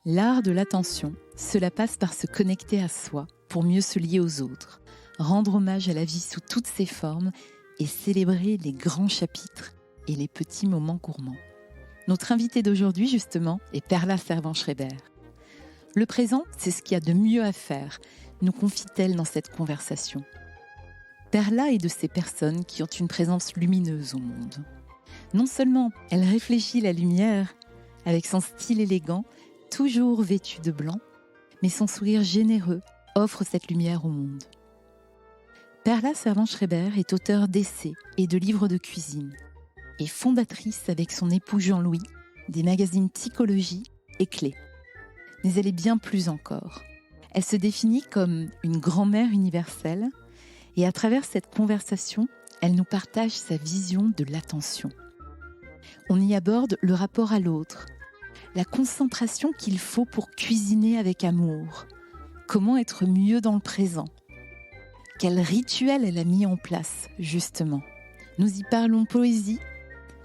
L'art de l'attention, cela passe par se connecter à soi pour mieux se lier aux autres, rendre hommage à la vie sous toutes ses formes et célébrer les grands chapitres et les petits moments gourmands. Notre invitée d'aujourd'hui, justement, est Perla Servan-Schreiber. Le présent, c'est ce qu'il y a de mieux à faire, nous confie-t-elle dans cette conversation. Perla est de ces personnes qui ont une présence lumineuse au monde. Non seulement elle réfléchit la lumière avec son style élégant, toujours vêtue de blanc, mais son sourire généreux offre cette lumière au monde. Perla Servan-Schreiber est auteure d'essais et de livres de cuisine et fondatrice avec son époux Jean-Louis des magazines Psychologie et Clé. Mais elle est bien plus encore. Elle se définit comme une grand-mère universelle et à travers cette conversation, elle nous partage sa vision de l'attention. On y aborde le rapport à l'autre, la concentration qu'il faut pour cuisiner avec amour, comment être mieux dans le présent, quel rituel elle a mis en place, justement. Nous y parlons poésie,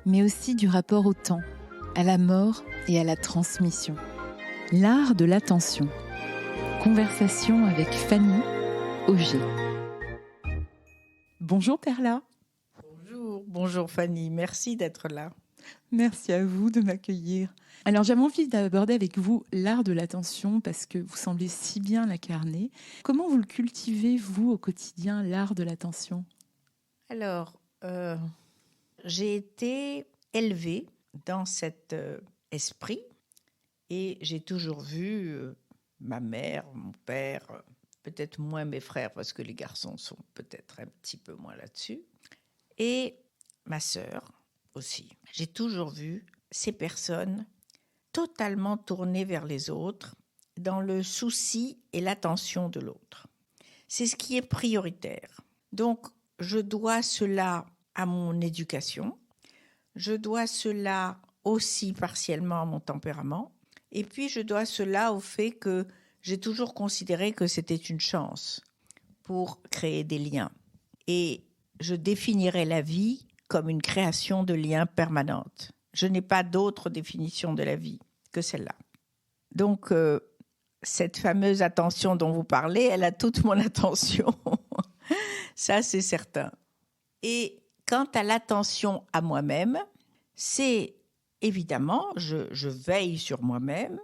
mais aussi du rapport au temps, à la mort et à la transmission. L'art de l'attention. Conversation avec Fanny Auger. Bonjour Perla. Bonjour Fanny, merci d'être là. Merci à vous de m'accueillir. Alors j'avais envie d'aborder avec vous l'art de l'attention parce que vous semblez si bien l'incarner. Comment vous le cultivez, vous, au quotidien, l'art de l'attention ? Alors, j'ai été élevée dans cet esprit et j'ai toujours vu ma mère, mon père, peut-être moins mes frères parce que les garçons sont peut-être un petit peu moins là-dessus, et ma sœur aussi. J'ai toujours vu ces personnes totalement tournées vers les autres, dans le souci et l'attention de l'autre. C'est ce qui est prioritaire. Donc, je dois cela à mon éducation, je dois cela aussi partiellement à mon tempérament, et puis je dois cela au fait que j'ai toujours considéré que c'était une chance pour créer des liens. Et je définirais la vie comme une création de liens permanente. Je n'ai pas d'autre définition de la vie que celle-là. Donc, cette fameuse attention dont vous parlez, elle a toute mon attention. Ça, c'est certain. Et quant à l'attention à moi-même, c'est évidemment, je veille sur moi-même,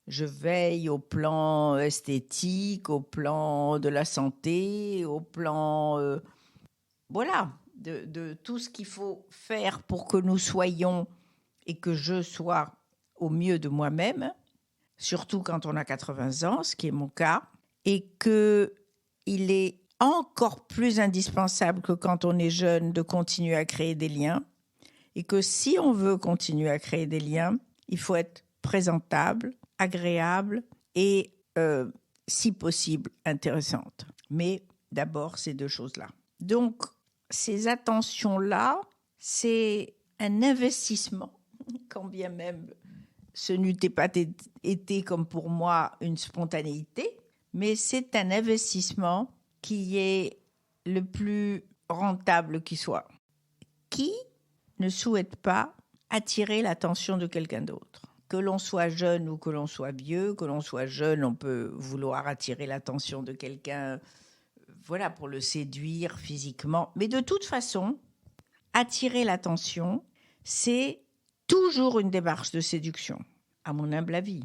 je veille au plan esthétique, au plan de la santé, au plan... de tout ce qu'il faut faire pour que nous soyons et que je sois au mieux de moi-même, surtout quand on a 80 ans, ce qui est mon cas, et qu'il est encore plus indispensable que quand on est jeune de continuer à créer des liens, et que si on veut continuer à créer des liens, il faut être présentable, agréable et, si possible, intéressante. Mais d'abord, ces deux choses-là. Donc, ces attentions-là, c'est un investissement, quand bien même ce n'eût pas été comme pour moi une spontanéité, mais c'est un investissement qui est le plus rentable qui soit. Qui ne souhaite pas attirer l'attention de quelqu'un d'autre ? Que l'on soit jeune ou que l'on soit vieux, que l'on soit jeune, on peut vouloir attirer l'attention de quelqu'un, voilà, pour le séduire physiquement. Mais de toute façon, attirer l'attention, c'est toujours une démarche de séduction, à mon humble avis.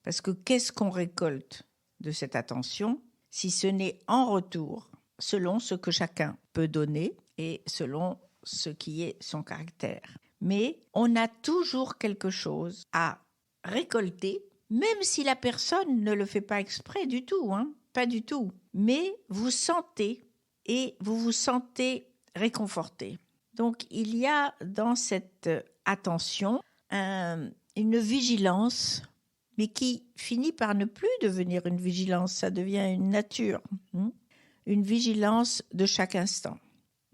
Parce que qu'est-ce qu'on récolte de cette attention, si ce n'est en retour, selon ce que chacun peut donner et selon ce qui est son caractère. Mais on a toujours quelque chose à récolter, même si la personne ne le fait pas exprès du tout, pas du tout. Mais vous sentez et vous vous sentez réconforté. Donc il y a dans cette attention une vigilance, mais qui finit par ne plus devenir une vigilance, ça devient une nature, une vigilance de chaque instant.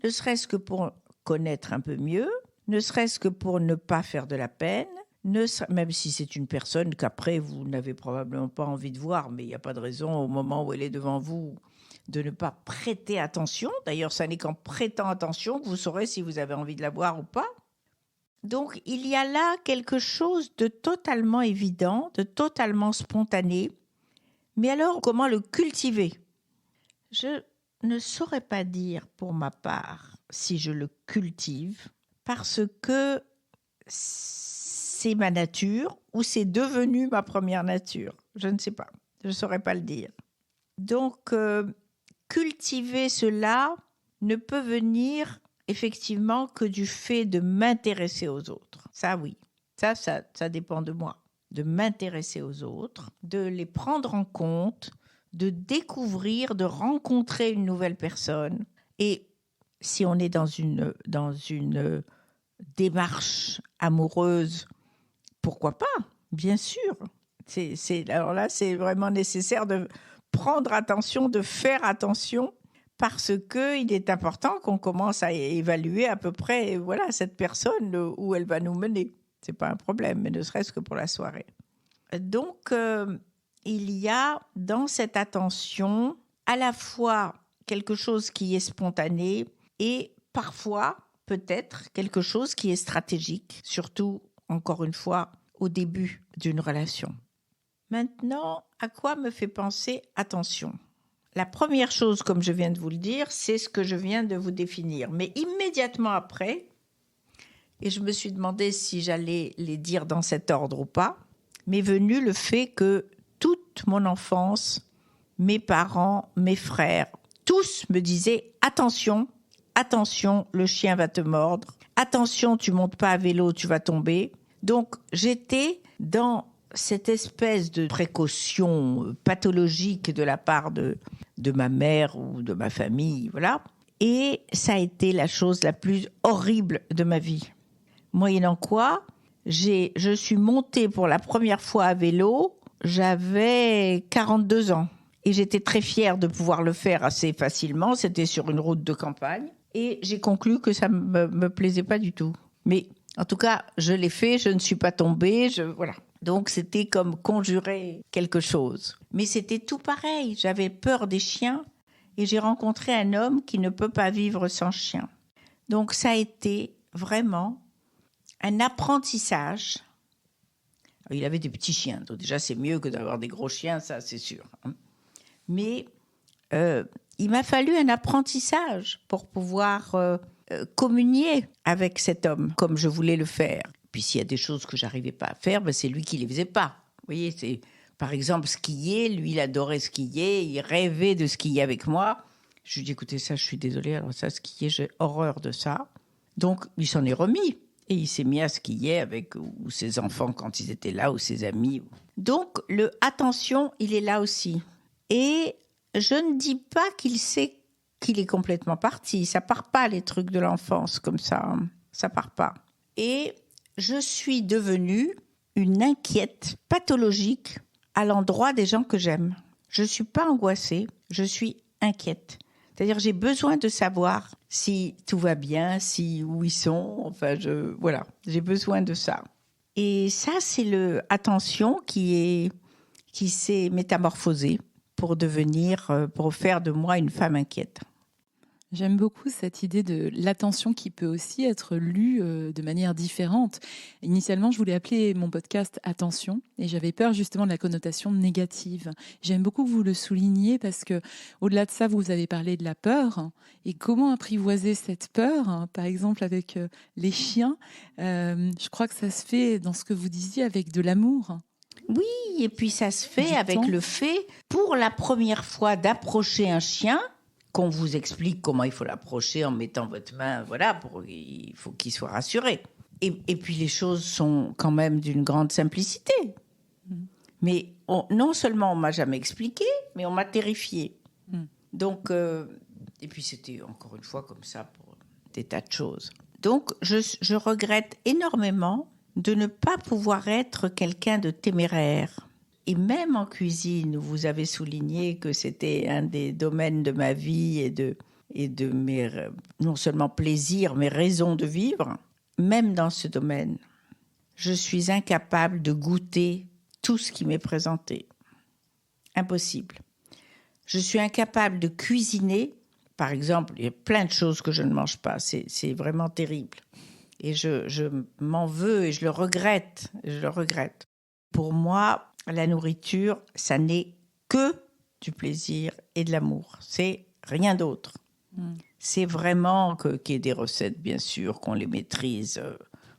Ne serait-ce que pour connaître un peu mieux, ne serait-ce que pour ne pas faire de la peine, même si c'est une personne qu'après vous n'avez probablement pas envie de voir, mais il n'y a pas de raison au moment où elle est devant vous de ne pas prêter attention. D'ailleurs, ça n'est qu'en prêtant attention que vous saurez si vous avez envie de la voir ou pas. Donc, il y a là quelque chose de totalement évident, de totalement spontané. Mais alors, comment le cultiver ? Je ne saurais pas dire pour ma part si je le cultive, parce que c'est ma nature ou c'est devenu ma première nature. Je ne sais pas, je ne saurais pas le dire. Donc, cultiver cela ne peut venir effectivement que du fait de m'intéresser aux autres. Ça, oui, ça dépend de moi. De m'intéresser aux autres, de les prendre en compte, de découvrir, de rencontrer une nouvelle personne. Et si on est dans une démarche amoureuse, pourquoi pas ? Bien sûr. Alors là, c'est vraiment nécessaire de prendre attention, de faire attention, parce qu'il est important qu'on commence à évaluer à peu près cette personne, où elle va nous mener. Ce n'est pas un problème, mais ne serait-ce que pour la soirée. Donc, il y a dans cette attention à la fois quelque chose qui est spontané et parfois, peut-être, quelque chose qui est stratégique, surtout, encore une fois, au début d'une relation. Maintenant, à quoi me fait penser attention ? La première chose, comme je viens de vous le dire, c'est ce que je viens de vous définir. Mais immédiatement après, et je me suis demandé si j'allais les dire dans cet ordre ou pas, m'est venu le fait que toute mon enfance, mes parents, mes frères, tous me disaient « Attention, attention, le chien va te mordre. Attention, tu montes pas à vélo, tu vas tomber. » Donc, j'étais dans cette espèce de précaution pathologique de la part de ma mère ou de ma famille, voilà. Et ça a été la chose la plus horrible de ma vie. Moyennant quoi, je suis montée pour la première fois à vélo, j'avais 42 ans. Et j'étais très fière de pouvoir le faire assez facilement. C'était sur une route de campagne. Et j'ai conclu que ça ne me plaisait pas du tout. Mais en tout cas, je l'ai fait, je ne suis pas tombée, voilà. Donc, c'était comme conjurer quelque chose. Mais c'était tout pareil. J'avais peur des chiens et j'ai rencontré un homme qui ne peut pas vivre sans chien. Donc, ça a été vraiment un apprentissage. Il avait des petits chiens, donc déjà, c'est mieux que d'avoir des gros chiens, ça, c'est sûr. Mais il m'a fallu un apprentissage pour pouvoir communier avec cet homme comme je voulais le faire. Puis s'il y a des choses que j'arrivais pas à faire, ben c'est lui qui les faisait pas. Vous voyez, c'est par exemple skier. Lui, il adorait skier, il rêvait de skier avec moi. Je lui dis écoutez, ça, je suis désolée. Alors ça, skier, j'ai horreur de ça. Donc il s'en est remis et il s'est mis à skier avec ou ses enfants quand ils étaient là ou ses amis. Donc le attention, il est là aussi. Et je ne dis pas qu'il sait qu'il est complètement parti. Ça part pas, les trucs de l'enfance comme ça. Ça part pas. Et je suis devenue une inquiète pathologique à l'endroit des gens que j'aime. Je suis pas angoissée, je suis inquiète. C'est-à-dire, j'ai besoin de savoir si tout va bien, où ils sont. Enfin, voilà, j'ai besoin de ça. Et ça, c'est le attention qui s'est métamorphosé pour faire de moi une femme inquiète. J'aime beaucoup cette idée de l'attention qui peut aussi être lue de manière différente. Initialement, je voulais appeler mon podcast « Attention » et j'avais peur justement de la connotation négative. J'aime beaucoup que vous le souligniez parce que, au-delà de ça, vous avez parlé de la peur et comment apprivoiser cette peur, par exemple avec les chiens. Je crois que ça se fait dans ce que vous disiez avec de l'amour. Oui, et puis ça se fait avec le fait, pour la première fois, d'approcher un chien, qu'on vous explique comment il faut l'approcher en mettant votre main, voilà, il faut qu'il soit rassuré. Et puis les choses sont quand même d'une grande simplicité. Mais non seulement on m'a jamais expliqué, mais on m'a terrifiée. Donc, et puis c'était encore une fois comme ça pour des tas de choses. Donc je regrette énormément de ne pas pouvoir être quelqu'un de téméraire. Et même en cuisine, vous avez souligné que c'était un des domaines de ma vie et de mes, non seulement plaisirs, mais raisons de vivre. Même dans ce domaine, je suis incapable de goûter tout ce qui m'est présenté. Impossible. Je suis incapable de cuisiner. Par exemple, il y a plein de choses que je ne mange pas. C'est vraiment terrible. Et je m'en veux et je le regrette. Pour moi, la nourriture, ça n'est que du plaisir et de l'amour. C'est rien d'autre. C'est vraiment qu'il y ait des recettes, bien sûr, qu'on les maîtrise.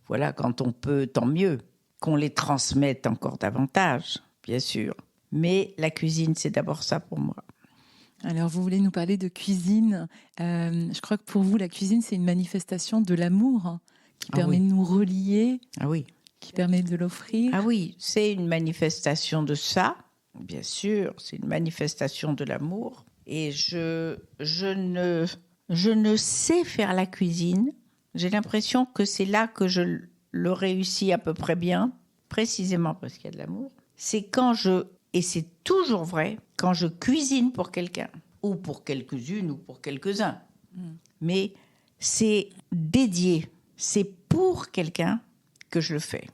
Voilà, quand on peut, tant mieux. Qu'on les transmette encore davantage, bien sûr. Mais la cuisine, c'est d'abord ça pour moi. Alors, vous voulez nous parler de cuisine. Je crois que pour vous, la cuisine, c'est une manifestation de l'amour qui permet de nous relier, qui permet de l'offrir. Ah oui, c'est une manifestation de ça, bien sûr. C'est une manifestation de l'amour. Et je ne sais faire la cuisine. J'ai l'impression que c'est là que je le réussis à peu près bien, précisément parce qu'il y a de l'amour. C'est et c'est toujours vrai, quand je cuisine pour quelqu'un, ou pour quelques-unes, ou pour quelques-uns. Mais c'est dédié, c'est pour quelqu'un que je le fais.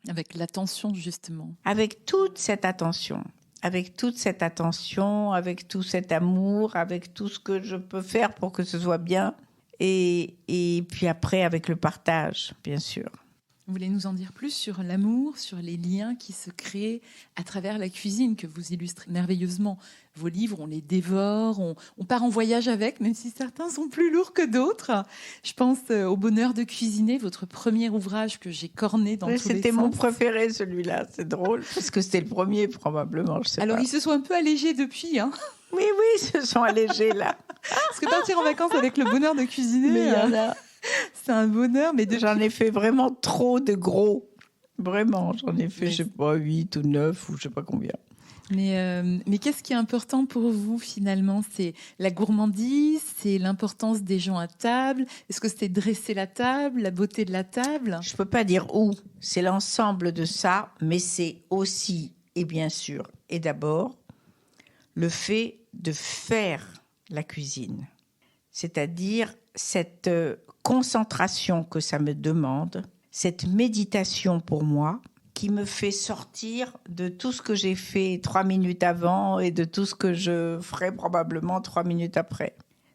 Avec l'attention, justement. Avec toute cette attention, avec tout cet amour, avec tout ce que je peux faire pour que ce soit bien. Et puis après, avec le partage, bien sûr. Vous voulez nous en dire plus sur l'amour, sur les liens qui se créent à travers la cuisine, que vous illustrez merveilleusement. Vos livres, on les dévore, on part en voyage avec, même si certains sont plus lourds que d'autres. Je pense au Bonheur de cuisiner, votre premier ouvrage que j'ai corné dans tous les sens. C'était mon préféré, celui-là. C'est drôle, parce que c'était le premier, probablement. Je sais Alors, pas. ils se sont un peu allégés depuis, hein. Oui, ils se sont allégés, là. Parce que partir en vacances avec le Bonheur de cuisiner... Mais il y en a... C'est un bonheur, mais J'en ai fait vraiment trop de gros. Vraiment, j'en ai fait, je sais pas, 8 ou 9 ou je sais pas combien. Mais qu'est-ce qui est important pour vous, finalement? C'est la gourmandise, c'est l'importance des gens à table? Est-ce que c'est dresser la table, la beauté de la table? Je peux pas dire où. C'est l'ensemble de ça, mais c'est aussi, et bien sûr, et d'abord, le fait de faire la cuisine. C'est-à-dire cette concentration que ça me demande, cette méditation pour moi, qui me fait sortir de tout ce que j'ai fait 3 minutes avant et de tout ce que je ferai probablement 3 minutes après.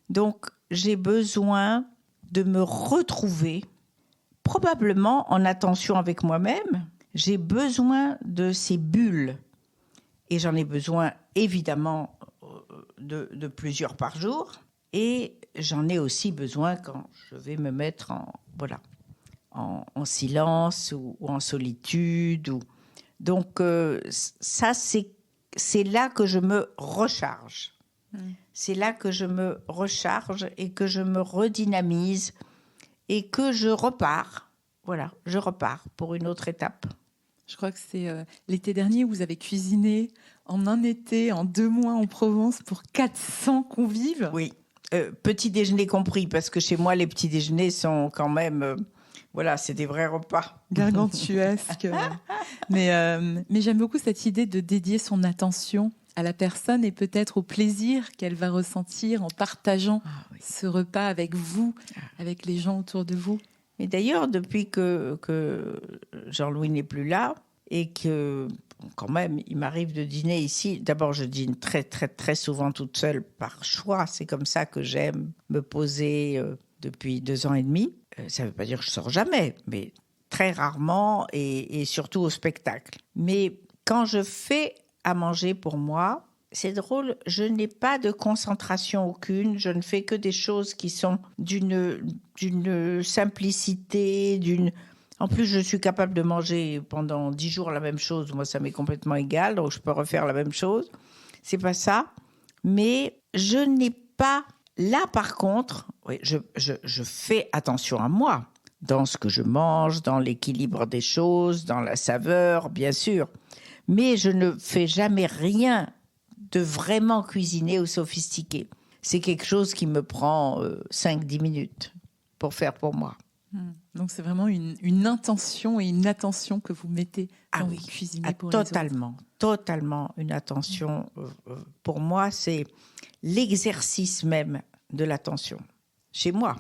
Donc, j'ai besoin de me retrouver, probablement en attention avec moi-même. J'ai besoin de ces bulles. Et j'en ai besoin, évidemment, de plusieurs par jour. Et j'en ai aussi besoin quand je vais me mettre en silence ou en solitude. Donc, ça, c'est là que je me recharge. C'est là que je me recharge et que je me redynamise et que je repars. Voilà, je repars pour une autre étape. Je crois que c'est l'été dernier où vous avez cuisiné en un été, en 2 mois en Provence pour 400 convives. Oui. Petit déjeuner compris, parce que chez moi, les petits déjeuners sont quand même... c'est des vrais repas. Gargantuesques. mais j'aime beaucoup cette idée de dédier son attention à la personne et peut-être au plaisir qu'elle va ressentir en partageant ce repas avec vous, avec les gens autour de vous. Mais d'ailleurs, depuis que Jean-Louis n'est plus là et que... Quand même, il m'arrive de dîner ici. D'abord, je dîne très, très, très souvent toute seule par choix. C'est comme ça que j'aime me poser depuis 2 ans et demi. Ça ne veut pas dire que je sors jamais, mais très rarement et surtout au spectacle. Mais quand je fais à manger pour moi, c'est drôle, je n'ai pas de concentration aucune. Je ne fais que des choses qui sont d'une simplicité, En plus, je suis capable de manger pendant 10 jours la même chose. Moi, ça m'est complètement égal, donc je peux refaire la même chose. C'est pas ça. Mais je n'ai pas... Là, par contre, je fais attention à moi, dans ce que je mange, dans l'équilibre des choses, dans la saveur, bien sûr. Mais je ne fais jamais rien de vraiment cuisiné ou sophistiqué. C'est quelque chose qui me prend 5-10 minutes pour faire pour moi. Donc, c'est vraiment une intention et une attention que vous mettez quand vous cuisinez pour les autres. Totalement une attention. Pour moi, c'est l'exercice même de l'attention. Chez moi,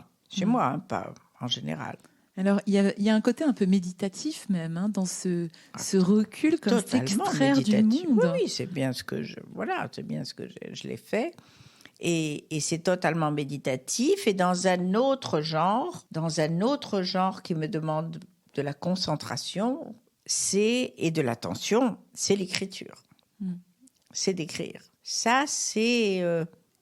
pas en général. Alors, il y a un côté un peu méditatif même dans ce recul, comme s'extraire du monde. Oui, c'est bien ce que je l'ai fait. Et c'est totalement méditatif. Et dans un autre genre qui me demande de la concentration et de l'attention, c'est l'écriture. C'est d'écrire. Ça, c'est...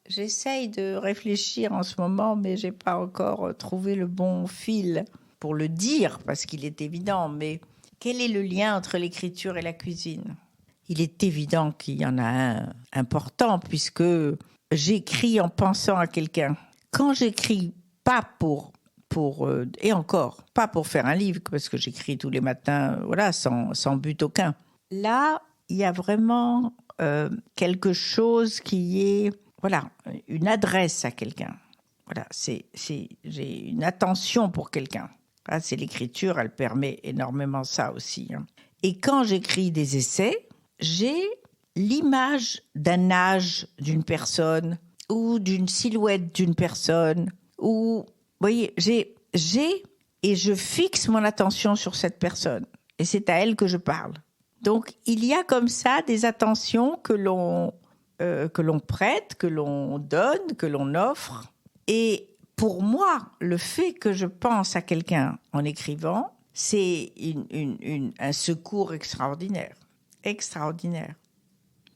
j'essaye de réfléchir en ce moment, mais je n'ai pas encore trouvé le bon fil pour le dire, parce qu'il est évident. Mais quel est le lien entre l'écriture et la cuisine ? Il est évident qu'il y en a un important, puisque j'écris en pensant à quelqu'un. Quand j'écris, pas et encore, pas pour faire un livre, parce que j'écris tous les matins, voilà, sans but aucun. Là, il y a vraiment quelque chose qui est, voilà, une adresse à quelqu'un. Voilà, j'ai une attention pour quelqu'un. Ah, c'est l'écriture, elle permet énormément ça aussi. Hein. Et quand j'écris des essais, j'ai l'image d'un âge d'une personne ou d'une silhouette d'une personne. Ou, vous voyez, et je fixe mon attention sur cette personne. Et c'est à elle que je parle. Donc, il y a comme ça des attentions que l'on prête, que l'on donne, que l'on offre. Et pour moi, le fait que je pense à quelqu'un en écrivant, c'est un secours extraordinaire. Extraordinaire.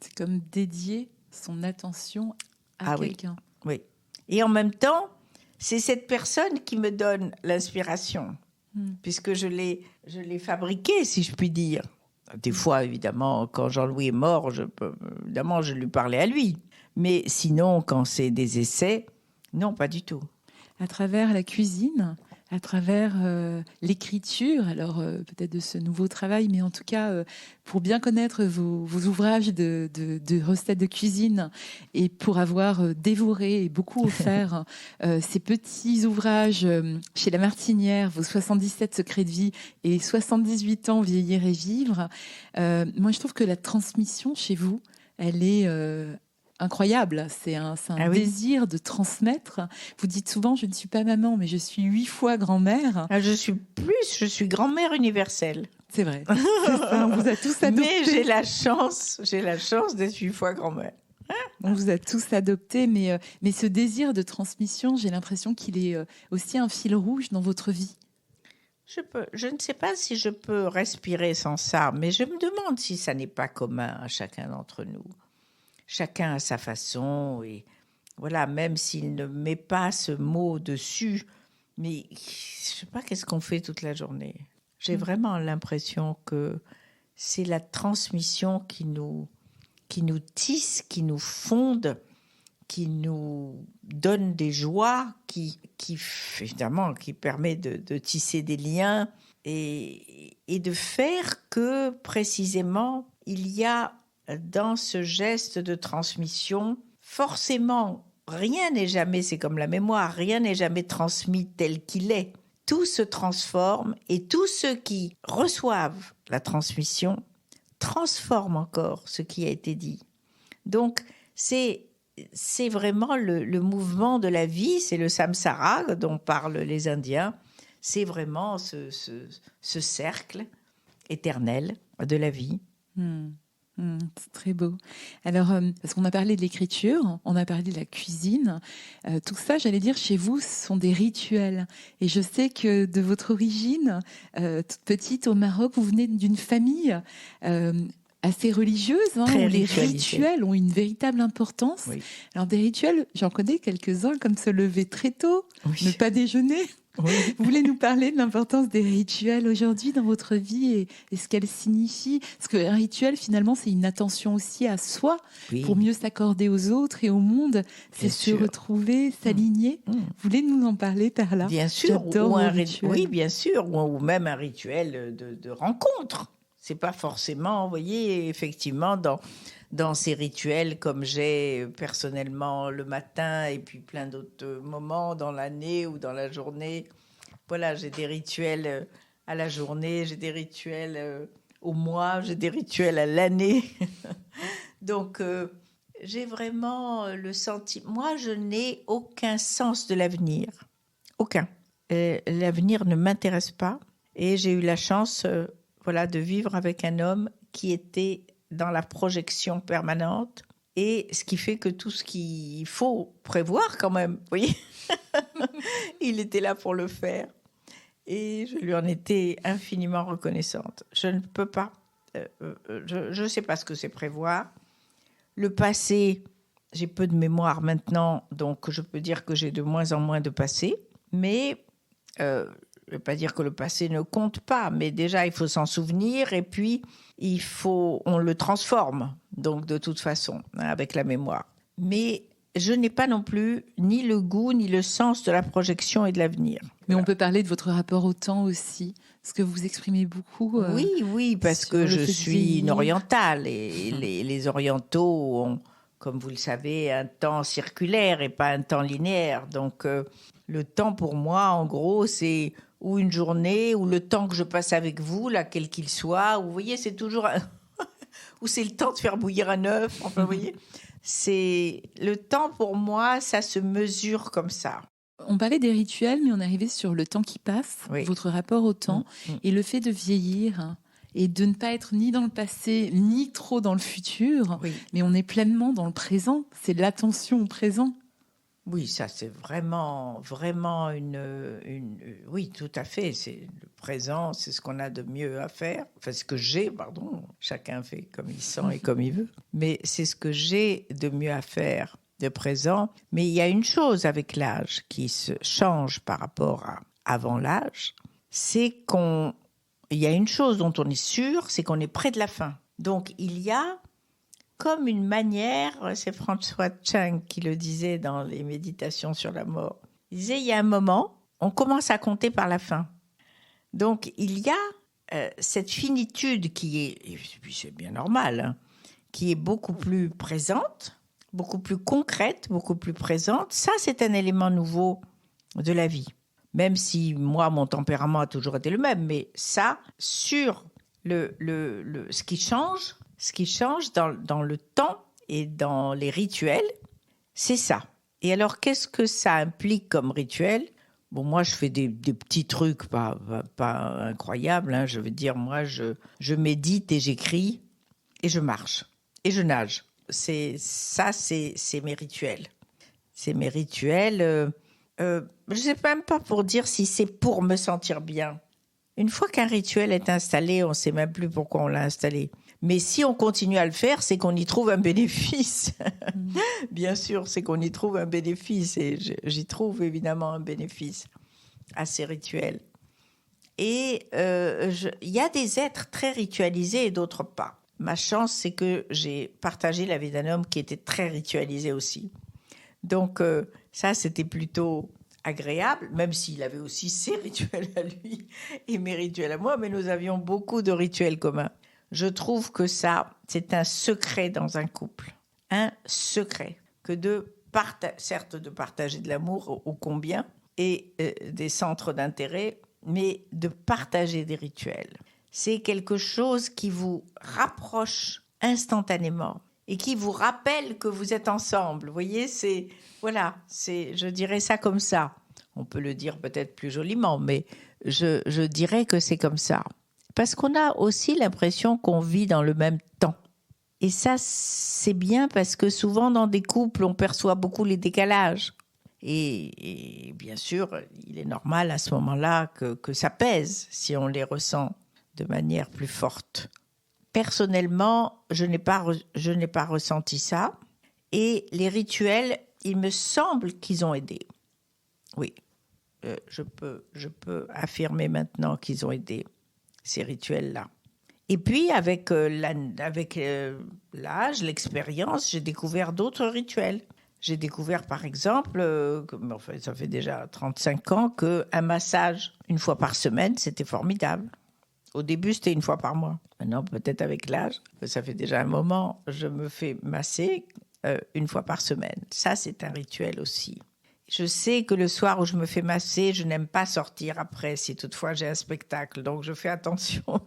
C'est comme dédier son attention à quelqu'un. Oui. Et en même temps, c'est cette personne qui me donne l'inspiration, puisque je l'ai fabriquée, si je puis dire. Des fois, évidemment, quand Jean-Louis est mort, évidemment, je lui parlais à lui. Mais sinon, quand c'est des essais, non, pas du tout. À travers la cuisine, à travers l'écriture, alors peut-être de ce nouveau travail, mais en tout cas, pour bien connaître vos ouvrages de recettes de cuisine et pour avoir dévoré et beaucoup offert ces petits ouvrages chez La Martinière, vos 77 secrets de vie et 78 ans vieillir et vivre, moi je trouve que la transmission chez vous, elle est... incroyable, c'est un désir de transmettre. Vous dites souvent, je ne suis pas maman, mais je suis 8 fois grand-mère. Je suis grand-mère universelle. C'est vrai, c'est ça, on vous a tous adoptés. Mais j'ai la chance d'être 8 fois grand-mère. On vous a tous adoptés, mais ce désir de transmission, j'ai l'impression qu'il est aussi un fil rouge dans votre vie. Je ne sais pas si je peux respirer sans ça, mais je me demande si ça n'est pas commun à chacun d'entre nous. Chacun a sa façon, et voilà, même s'il ne met pas ce mot dessus, mais je ne sais pas qu'est-ce qu'on fait toute la journée. J'ai vraiment l'impression que c'est la transmission qui nous tisse, qui nous fonde, qui nous donne des joies, qui évidemment, qui permet de tisser des liens et de faire que, précisément, il y a dans ce geste de transmission, forcément, rien n'est jamais, c'est comme la mémoire, rien n'est jamais transmis tel qu'il est. Tout se transforme et tous ceux qui reçoivent la transmission transforment encore ce qui a été dit. Donc, c'est vraiment le mouvement de la vie, c'est le samsara dont parlent les Indiens, c'est vraiment ce cercle éternel de la vie. C'est très beau. Alors, parce qu'on a parlé de l'écriture, on a parlé de la cuisine, tout ça, j'allais dire, chez vous, ce sont des rituels. Et je sais que de votre origine, toute petite au Maroc, vous venez d'une famille assez religieuse, où les rituels ont une véritable importance. Oui. Alors, des rituels, j'en connais quelques-uns, comme se lever très tôt, ne pas déjeuner. Oui. Vous voulez nous parler de l'importance des rituels aujourd'hui dans votre vie et ce qu'elles signifient ? Parce qu'un rituel, finalement, c'est une attention aussi à soi pour mieux s'accorder aux autres et au monde. C'est se retrouver, s'aligner. Vous voulez nous en parler, Perla ? Bien sûr. Oui, bien sûr. Ou même un rituel de rencontre. C'est pas forcément, vous voyez, effectivement, dans ces rituels comme j'ai personnellement le matin et puis plein d'autres moments dans l'année ou dans la journée. Voilà, j'ai des rituels à la journée, j'ai des rituels au mois, j'ai des rituels à l'année. Donc, j'ai vraiment le sentiment... Moi, je n'ai aucun sens de l'avenir. Aucun. L'avenir ne m'intéresse pas. Et j'ai eu la chance de vivre avec un homme qui était dans la projection permanente Et ce qui fait que tout ce qu'il faut prévoir quand même, vous voyez, il était là pour le faire. Et je lui en étais infiniment reconnaissante. Je ne peux pas, je ne sais pas ce que c'est prévoir. Le passé, j'ai peu de mémoire maintenant, donc je peux dire que j'ai de moins en moins de passé. Mais je ne veux pas dire que le passé ne compte pas, mais déjà il faut s'en souvenir et puis on le transforme, donc de toute façon, avec la mémoire. Mais je n'ai pas non plus ni le goût ni le sens de la projection et de l'avenir. Mais on peut parler de votre rapport au temps aussi, parce que vous exprimez beaucoup. Oui, parce que je suis une orientale et les orientaux ont, comme vous le savez, un temps circulaire et pas un temps linéaire. Donc le temps pour moi, en gros, c'est ou une journée ou le temps que je passe avec vous, là, quel qu'il soit. Vous voyez, c'est toujours ou c'est le temps de faire bouillir un œuf. Enfin, vous voyez, c'est le temps pour moi, ça se mesure comme ça. On parlait des rituels, mais on arrivait sur le temps qui passe, Oui. votre rapport au temps, et le fait de vieillir et de ne pas être ni dans le passé, ni trop dans le futur, Oui. mais on est pleinement dans le présent. C'est l'attention au présent. Oui, ça c'est vraiment oui, tout à fait. C'est le présent, c'est ce qu'on a de mieux à faire. Enfin, ce que j'ai, pardon. Chacun fait comme il sent et comme il veut. Mais c'est ce que j'ai de mieux à faire de présent. Mais il y a une chose avec l'âge qui se change par rapport à avant l'âge, c'est il y a une chose dont on est sûr, c'est qu'on est près de la fin. Donc il y a comme une manière, c'est François Chang qui le disait dans les méditations sur la mort. Il disait, il y a un moment, on commence à compter par la fin. Donc, il y a cette finitude qui est, et puis c'est bien normal, hein, qui est beaucoup plus présente, beaucoup plus concrète, beaucoup plus présente. Ça, c'est un élément nouveau de la vie. Même si, moi, mon tempérament a toujours été le même. Mais ça, sur ce qui change dans le temps et dans les rituels, c'est ça. Et alors, qu'est-ce que ça implique comme rituel ? Bon, moi, je fais des petits trucs pas incroyables. Hein. Je veux dire, moi, je médite et j'écris et je marche et je nage. C'est mes rituels. C'est mes rituels. Je ne sais même pas pour dire si c'est pour me sentir bien. Une fois qu'un rituel est installé, on ne sait même plus pourquoi on l'a installé. Mais si on continue à le faire, c'est qu'on y trouve un bénéfice. Bien sûr, c'est qu'on y trouve un bénéfice. Et j'y trouve évidemment un bénéfice à ces rituels. Et il y a des êtres très ritualisés et d'autres pas. Ma chance, c'est que j'ai partagé la vie d'un homme qui était très ritualisé aussi. Donc ça, c'était plutôt agréable, même s'il avait aussi ses rituels à lui et mes rituels à moi, mais nous avions beaucoup de rituels communs. Je trouve que ça, c'est un secret dans un couple. Un secret. Que certes, de partager de l'amour ô combien, et des centres d'intérêt, mais de partager des rituels. C'est quelque chose qui vous rapproche instantanément et qui vous rappelle que vous êtes ensemble. Vous voyez, je dirais ça comme ça. On peut le dire peut-être plus joliment, mais je dirais que c'est comme ça. Parce qu'on a aussi l'impression qu'on vit dans le même temps. Et ça, c'est bien parce que souvent dans des couples, on perçoit beaucoup les décalages. Et bien sûr, il est normal à ce moment-là que ça pèse si on les ressent de manière plus forte. Personnellement, je n'ai pas ressenti ça. Et les rituels, il me semble qu'ils ont aidé. Oui, je peux affirmer maintenant qu'ils ont aidé, ces rituels-là. Et puis, avec l'âge, l'expérience, j'ai découvert d'autres rituels. J'ai découvert, par exemple, ça fait déjà 35 ans, qu'un massage une fois par semaine, c'était formidable. Au début, c'était une fois par mois. Maintenant, peut-être avec l'âge, ça fait déjà un moment, je me fais masser une fois par semaine. Ça, c'est un rituel aussi. Je sais que le soir où je me fais masser, je n'aime pas sortir après, si toutefois j'ai un spectacle. Donc, je fais attention.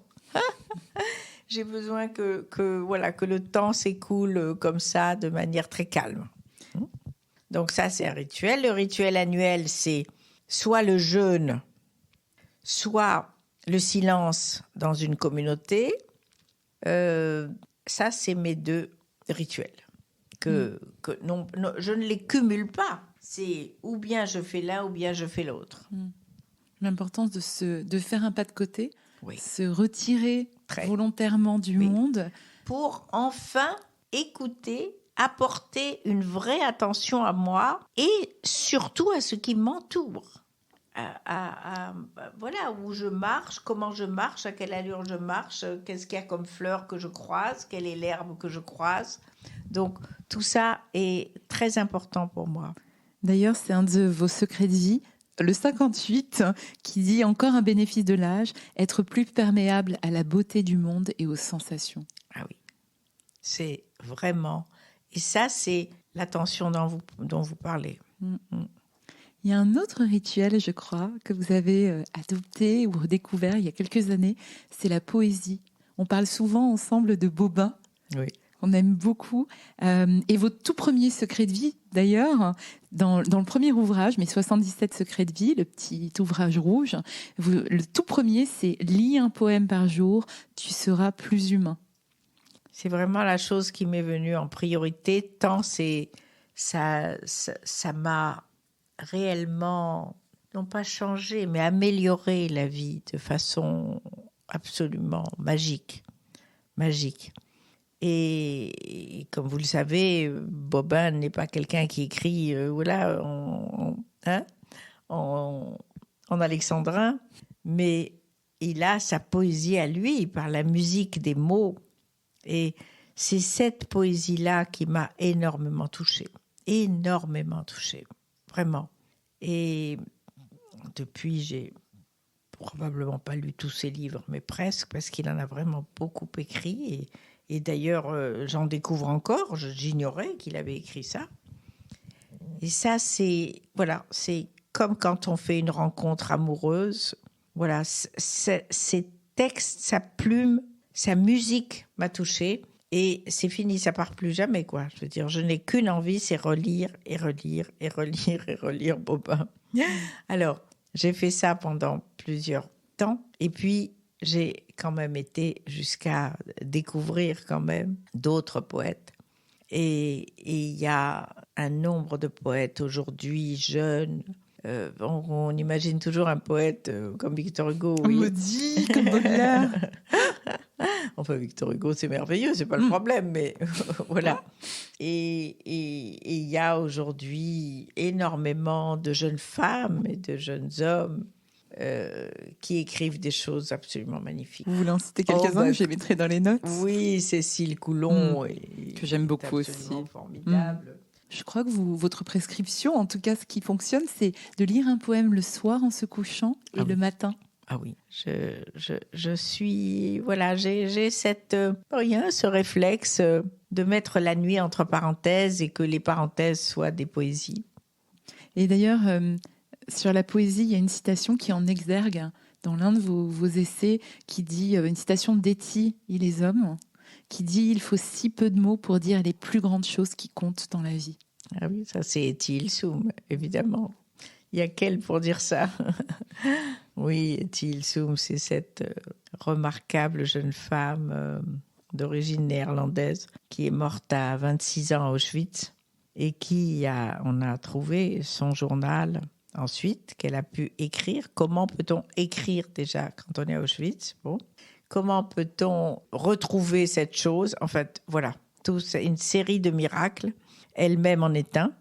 J'ai besoin que le temps s'écoule comme ça, de manière très calme. Donc ça, c'est un rituel. Le rituel annuel, c'est soit le jeûne, soit le silence dans une communauté. Ça, c'est mes deux rituels. Non, je ne les cumule pas. C'est ou bien je fais l'un ou bien je fais l'autre. L'importance de faire un pas de côté, Oui. se retirer volontairement du monde. Pour enfin écouter, apporter une vraie attention à moi et surtout à ce qui m'entoure. Voilà, où je marche, comment je marche, à quelle allure je marche, qu'est-ce qu'il y a comme fleurs que je croise, quelle est l'herbe que je croise. Donc, tout ça est très important pour moi. D'ailleurs, c'est un de vos secrets de vie, le 58, qui dit encore un bénéfice de l'âge, être plus perméable à la beauté du monde et aux sensations. Ah oui, c'est vraiment... Et ça, c'est l'attention dont vous parlez. Il y a un autre rituel, je crois, que vous avez adopté ou redécouvert il y a quelques années, c'est la poésie. On parle souvent ensemble de Bobin. Oui. On aime beaucoup. Et votre tout premier secret de vie, d'ailleurs, dans le premier ouvrage, mes 77 secrets de vie, le petit ouvrage rouge, le tout premier, c'est « Lis un poème par jour, tu seras plus humain ». C'est vraiment la chose qui m'est venue en priorité, tant ça m'a réellement, non pas changé, mais amélioré la vie de façon absolument magique. Et comme vous le savez, Bobin n'est pas quelqu'un qui écrit en alexandrin, mais il a sa poésie à lui par la musique des mots. Et c'est cette poésie-là qui m'a énormément touchée, vraiment. Et depuis, j'ai probablement pas lu tous ses livres, mais presque, parce qu'il en a vraiment beaucoup écrit. Et d'ailleurs, j'en découvre encore. J'ignorais qu'il avait écrit ça. Et ça, c'est comme quand on fait une rencontre amoureuse. Voilà, ces textes, sa plume, sa musique m'a touchée. Et c'est fini, ça part plus jamais, quoi. Je veux dire, je n'ai qu'une envie, c'est relire et relire et relire et relire Bobin. Alors, j'ai fait ça pendant plusieurs temps. Et puis, j'ai quand même été jusqu'à découvrir quand même d'autres poètes. Et il y a un nombre de poètes aujourd'hui jeunes. On imagine toujours un poète comme Victor Hugo. Oui. Maudit, comme Baudelaire. Enfin, Victor Hugo, c'est merveilleux, c'est pas le problème, mais voilà. Et il y a aujourd'hui énormément de jeunes femmes et de jeunes hommes qui écrivent des choses absolument magnifiques. Vous voulez en citer quelques-uns que je mettrai dans les notes? Oui, Cécile Coulon, que j'aime beaucoup aussi. Formidable. Je crois que votre prescription, en tout cas ce qui fonctionne, c'est de lire un poème le soir en se couchant et le matin. Ah oui, je suis... Voilà, j'ai ce réflexe de mettre la nuit entre parenthèses et que les parenthèses soient des poésies. Et d'ailleurs, sur la poésie, il y a une citation qui est en exergue dans l'un de vos essais qui dit, une citation d'Etty et les hommes, qui dit « Il faut si peu de mots pour dire les plus grandes choses qui comptent dans la vie ». Ah oui, ça c'est Etty Ilsoum, évidemment. Il y a qu'elle pour dire ça. Oui, Etty Ilsoum, c'est cette remarquable jeune femme d'origine néerlandaise qui est morte à 26 ans à Auschwitz et on a trouvé son journal ensuite qu'elle a pu écrire. Comment peut-on écrire déjà quand on est à Auschwitz? Bon. Comment peut-on retrouver cette chose? En fait, voilà, une série de miracles. Elle-même en est un.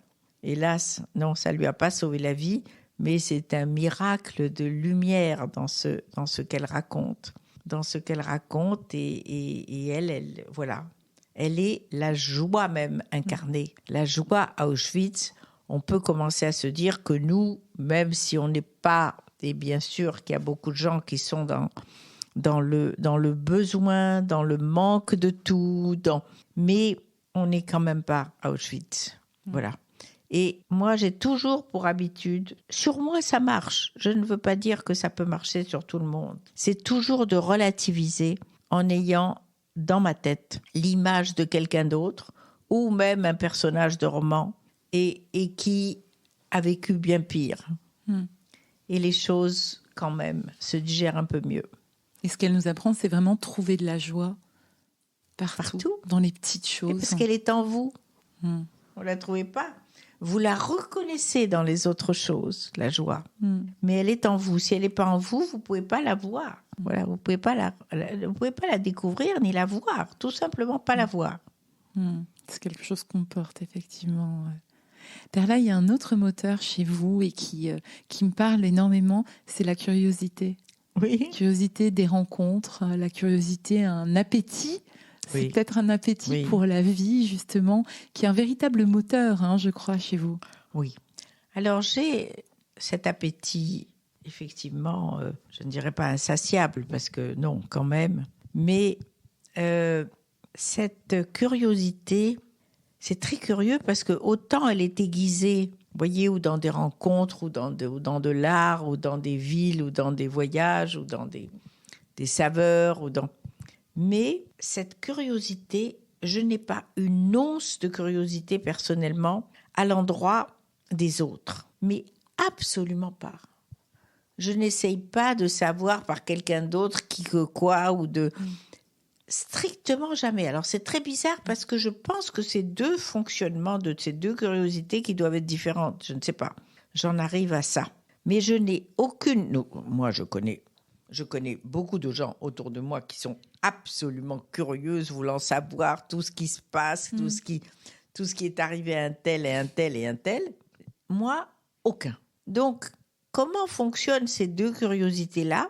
Hélas, non, ça ne lui a pas sauvé la vie, mais c'est un miracle de lumière dans ce qu'elle raconte. Dans ce qu'elle raconte, et elle, voilà. Elle est la joie même incarnée. La joie à Auschwitz, on peut commencer à se dire que nous, même si on n'est pas, et bien sûr qu'il y a beaucoup de gens qui sont dans le besoin, dans le manque de tout, mais on n'est quand même pas à Auschwitz. Voilà. Et moi, j'ai toujours pour habitude, sur moi, ça marche. Je ne veux pas dire que ça peut marcher sur tout le monde. C'est toujours de relativiser en ayant dans ma tête l'image de quelqu'un d'autre ou même un personnage de roman et qui a vécu bien pire. Et les choses, quand même, se digèrent un peu mieux. Et ce qu'elle nous apprend, c'est vraiment trouver de la joie partout. Dans les petites choses. Et parce qu'elle est en vous. On ne la trouvait pas. Vous la reconnaissez dans les autres choses, la joie. Mais elle est en vous. Si elle n'est pas en vous, vous ne pouvez pas la voir. Voilà, vous ne pouvez pas la découvrir ni la voir. Tout simplement pas la voir. C'est quelque chose qu'on porte, effectivement. Perla, il y a un autre moteur chez vous et qui me parle énormément, c'est la curiosité. Oui. La curiosité des rencontres, la curiosité, un appétit. C'est peut-être un appétit pour la vie, justement, qui est un véritable moteur, je crois, chez vous. Oui. Alors, j'ai cet appétit, effectivement, je ne dirais pas insatiable, parce que non, quand même. Mais cette curiosité, c'est très curieux, parce que autant elle est aiguisée, vous voyez, ou dans des rencontres, ou dans de l'art, ou dans des villes, ou dans des voyages, ou dans des saveurs, Mais cette curiosité, je n'ai pas une once de curiosité personnellement à l'endroit des autres, mais absolument pas. Je n'essaye pas de savoir par quelqu'un d'autre qui que quoi ou de... Strictement jamais. Alors c'est très bizarre parce que je pense que ces deux fonctionnements de ces deux curiosités qui doivent être différentes, je ne sais pas. J'en arrive à ça. Mais je n'ai aucune... Non, moi je connais beaucoup de gens autour de moi qui sont absolument curieuses, voulant savoir tout ce qui se passe, tout ce qui est arrivé à un tel et un tel et un tel. Moi, aucun. Donc, comment fonctionnent ces deux curiosités-là ?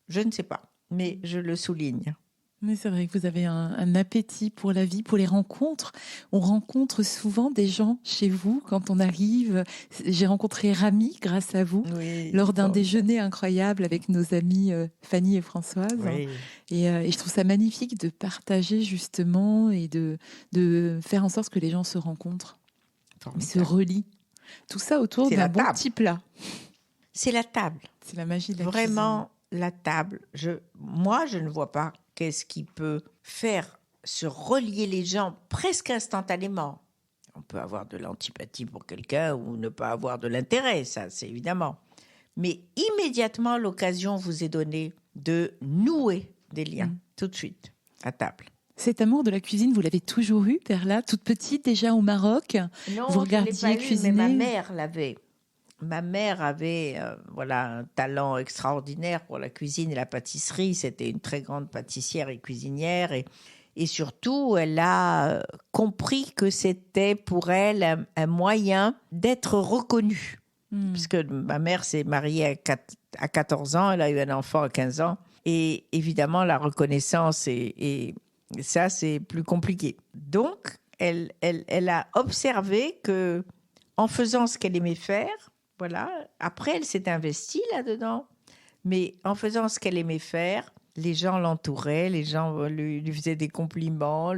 Je ne sais pas, mais je le souligne. Mais c'est vrai que vous avez un appétit pour la vie, pour les rencontres. On rencontre souvent des gens chez vous quand on arrive. J'ai rencontré Rami grâce à vous lors d'un déjeuner incroyable avec nos amies Fanny et Françoise. Oui. Et je trouve ça magnifique de partager justement et de faire en sorte que les gens se rencontrent, se relient. Tout ça autour d'un bon petit plat. C'est la table. C'est la magie de la Vraiment, cuisine. La table. Moi, je ne vois pas qu'est-ce qui peut faire se relier les gens presque instantanément. On peut avoir de l'antipathie pour quelqu'un ou ne pas avoir de l'intérêt, ça, c'est évidemment. Mais immédiatement, l'occasion vous est donnée de nouer des liens, tout de suite, à table. Cet amour de la cuisine, vous l'avez toujours eu, Perla, toute petite déjà au Maroc? Non, vous regardiez je ne l'ai pas cuisiner. eu, mais ma mère l'avait. Ma mère avait un talent extraordinaire pour la cuisine et la pâtisserie. C'était une très grande pâtissière et cuisinière. Et surtout, elle a compris que c'était pour elle un moyen d'être reconnue. Puisque ma mère s'est mariée à 14 ans, elle a eu un enfant à 15 ans. Et évidemment, la reconnaissance, et ça, c'est plus compliqué. Donc, elle a observé qu'en faisant ce qu'elle aimait faire, voilà. Après, elle s'est investie là-dedans. Mais en faisant ce qu'elle aimait faire, les gens l'entouraient, les gens lui faisaient des compliments,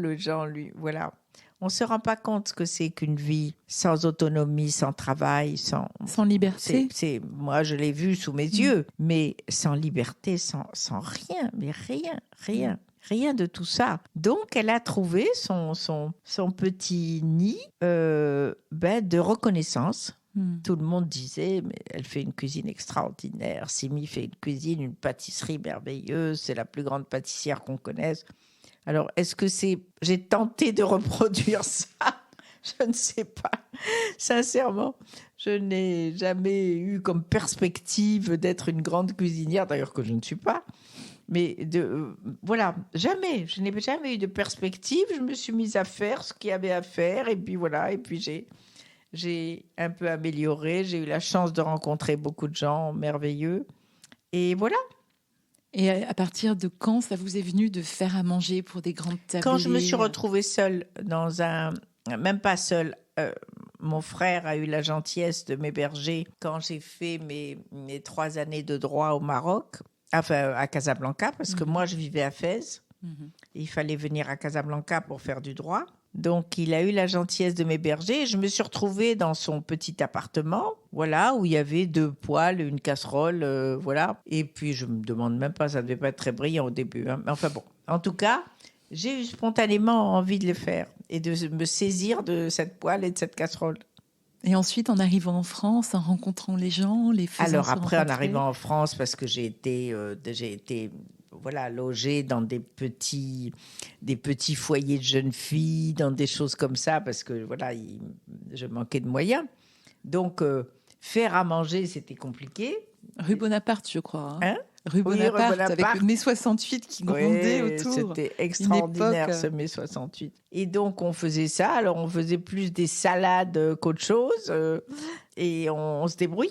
voilà. On ne se rend pas compte ce que c'est qu'une vie sans autonomie, sans travail, sans liberté. Moi, je l'ai vu sous mes yeux, mais sans liberté, sans rien, mais rien de tout ça. Donc, elle a trouvé son petit nid de reconnaissance. Tout le monde disait, mais elle fait une cuisine extraordinaire. Simi fait une pâtisserie merveilleuse. C'est la plus grande pâtissière qu'on connaisse. Alors, est-ce que j'ai tenté de reproduire ça? Je ne sais pas. Sincèrement, je n'ai jamais eu comme perspective d'être une grande cuisinière, d'ailleurs que je ne suis pas. Mais voilà, jamais. Je n'ai jamais eu de perspective. Je me suis mise à faire ce qu'il y avait à faire. Et puis voilà, et puis j'ai un peu amélioré. J'ai eu la chance de rencontrer beaucoup de gens merveilleux. Et voilà. Et à partir de quand ça vous est venu de faire à manger pour des grandes tablées? Quand je me suis retrouvée seule même pas seule, mon frère a eu la gentillesse de m'héberger quand j'ai fait mes 3 années de droit au Maroc, enfin à Casablanca, parce que moi je vivais à Fès. Il fallait venir à Casablanca pour faire du droit. Donc, il a eu la gentillesse de m'héberger. Je me suis retrouvée dans son petit appartement, voilà, où il y avait 2 poêles, une casserole, voilà. Et puis, je me demande même pas, ça devait pas être très brillant au début. Hein. Mais enfin bon, en tout cas, j'ai eu spontanément envie de le faire et de me saisir de cette poêle et de cette casserole. Et ensuite, en arrivant en France, en rencontrant les gens, les faisant Alors se après, rencontrer. en arrivant en France, parce que j'ai été loger dans des petits foyers de jeunes filles, dans des choses comme ça, parce que je manquais de moyens. Donc, faire à manger, c'était compliqué. Rue Bonaparte, je crois. Hein? Rue Oui, Bonaparte, avec le mai 68 qui grondait autour. C'était extraordinaire, époque... ce mai 68. Et donc, on faisait ça. Alors, on faisait plus des salades qu'autre chose. Et on se débrouillait,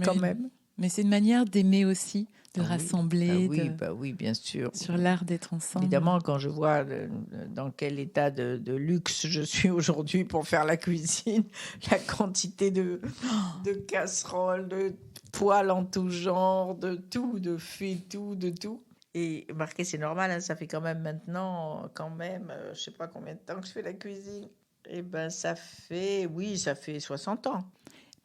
quand même. Mais c'est une manière d'aimer aussi, de rassembler. Oui, bien sûr. Sur l'art d'être ensemble. Évidemment, quand je vois dans quel état de luxe je suis aujourd'hui pour faire la cuisine, la quantité de casseroles, de poêles en tout genre, de tout, de faitout, de tout. Et marqué, c'est normal, hein, ça fait quand même maintenant, je ne sais pas combien de temps que je fais la cuisine. Eh bien, ça fait 60 ans.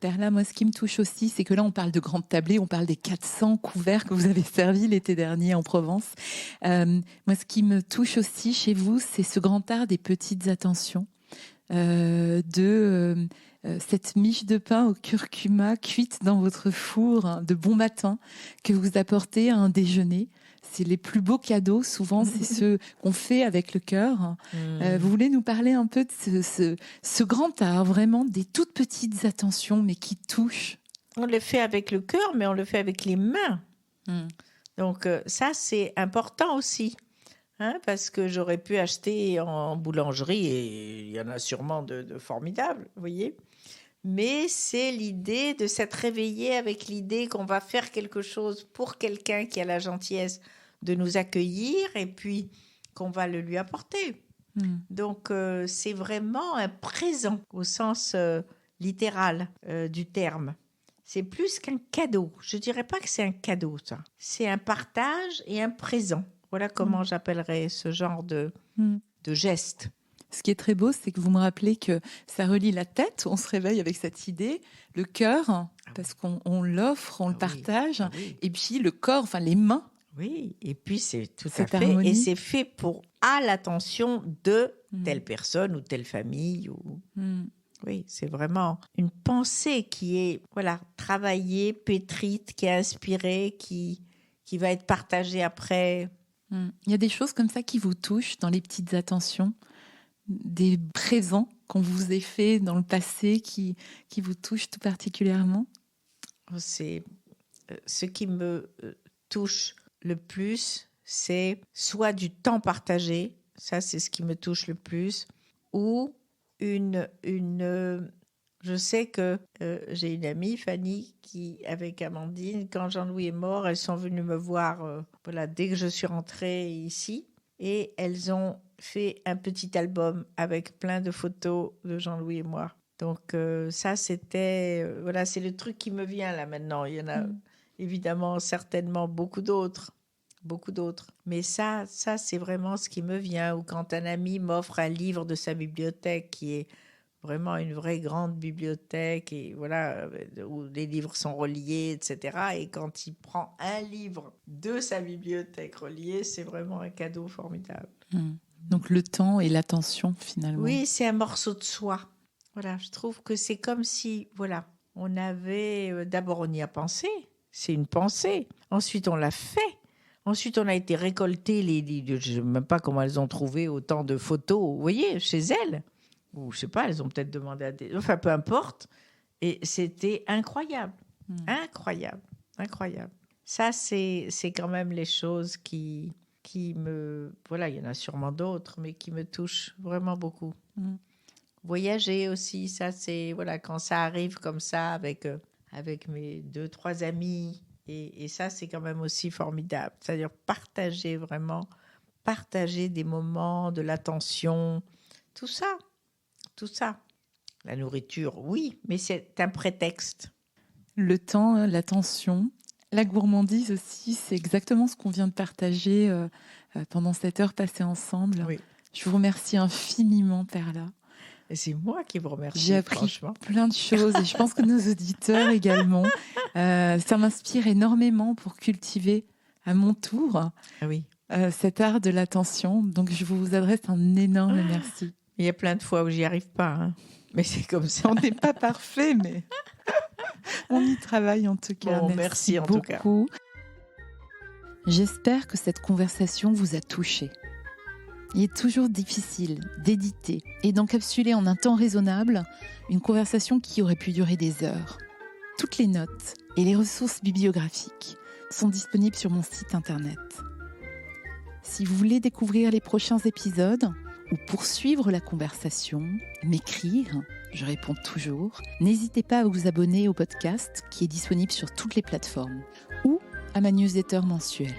Perla, moi, ce qui me touche aussi, c'est que là, on parle de grandes tablées, on parle des 400 couverts que vous avez servis l'été dernier en Provence. Moi, ce qui me touche aussi chez vous, c'est ce grand art des petites attentions, cette miche de pain au curcuma cuite dans votre four de bon matin que vous apportez à un déjeuner. C'est les plus beaux cadeaux, souvent, c'est ceux qu'on fait avec le cœur. Vous voulez nous parler un peu de ce grand art, vraiment, des toutes petites attentions, mais qui touchent? On le fait avec le cœur, mais on le fait avec les mains. Donc, ça, c'est important aussi. Parce que j'aurais pu acheter en boulangerie, et il y en a sûrement de formidables, vous voyez. Mais c'est l'idée de s'être réveillé avec l'idée qu'on va faire quelque chose pour quelqu'un qui a la gentillesse de nous accueillir et puis qu'on va le lui apporter. Donc, c'est vraiment un présent au sens littéral du terme. C'est plus qu'un cadeau. Je ne dirais pas que c'est un cadeau, ça. C'est un partage et un présent. Voilà comment j'appellerais ce genre de geste. Ce qui est très beau, c'est que vous me rappelez que ça relie la tête, on se réveille avec cette idée, le cœur, parce qu'on l'offre, on le partage, et puis le corps, enfin les mains. Oui, et puis c'est tout cette à fait, harmonie. et c'est fait à l'attention de telle personne ou telle famille. Oui, c'est vraiment une pensée qui est travaillée, pétrite, qui est inspirée, qui va être partagée après. Il y a des choses comme ça qui vous touchent dans les petites attentions, des présents qu'on vous ait fait dans le passé qui vous touchent tout particulièrement? C'est ce qui me touche le plus, c'est soit du temps partagé, ça c'est ce qui me touche le plus, ou je sais que j'ai une amie, Fanny, qui, avec Amandine, quand Jean-Louis est mort, elles sont venues me voir dès que je suis rentrée ici, et elles ont fait un petit album avec plein de photos de Jean-Louis et moi. Donc ça, c'était... c'est le truc qui me vient là maintenant. Il y en a évidemment certainement beaucoup d'autres. Mais ça, c'est vraiment ce qui me vient. Ou quand un ami m'offre un livre de sa bibliothèque qui est vraiment une vraie grande bibliothèque, et où les livres sont reliés, etc. Et quand il prend un livre de sa bibliothèque relié, c'est vraiment un cadeau formidable. Donc le temps et l'attention, finalement. Oui, c'est un morceau de soi. Je trouve que c'est comme si, on avait... d'abord, on y a pensé. C'est une pensée. Ensuite, on l'a fait. Ensuite, on a été récolter je ne sais même pas comment elles ont trouvé autant de photos, vous voyez, chez elles. Ou je ne sais pas, elles ont peut-être demandé à des... Enfin, peu importe. Et c'était incroyable. Incroyable. Ça, c'est quand même les choses qui me... il y en a sûrement d'autres, mais qui me touchent vraiment beaucoup. Voyager aussi, ça, c'est... quand ça arrive comme ça, avec mes 2-3 amis... Et ça, c'est quand même aussi formidable. C'est-à-dire partager des moments, de l'attention, tout ça. La nourriture, oui, mais c'est un prétexte. Le temps, l'attention, la gourmandise aussi, c'est exactement ce qu'on vient de partager pendant cette heure passée ensemble. Oui. Je vous remercie infiniment, Perla. Et c'est moi qui vous remercie. J'ai appris plein de choses et je pense que nos auditeurs également. Ça m'inspire énormément pour cultiver à mon tour cet art de l'attention. Donc, je vous adresse un énorme merci. Il y a plein de fois où j'y arrive pas, mais c'est comme ça. On n'est pas parfait, mais on y travaille en tout cas. Bon, merci en beaucoup. tout cas. J'espère que cette conversation vous a touché. Il est toujours difficile d'éditer et d'encapsuler en un temps raisonnable une conversation qui aurait pu durer des heures. Toutes les notes et les ressources bibliographiques sont disponibles sur mon site internet. Si vous voulez découvrir les prochains épisodes ou poursuivre la conversation, m'écrire, je réponds toujours, n'hésitez pas à vous abonner au podcast qui est disponible sur toutes les plateformes ou à ma newsletter mensuelle.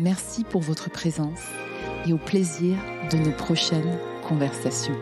Merci pour votre présence et au plaisir de nos prochaines conversations.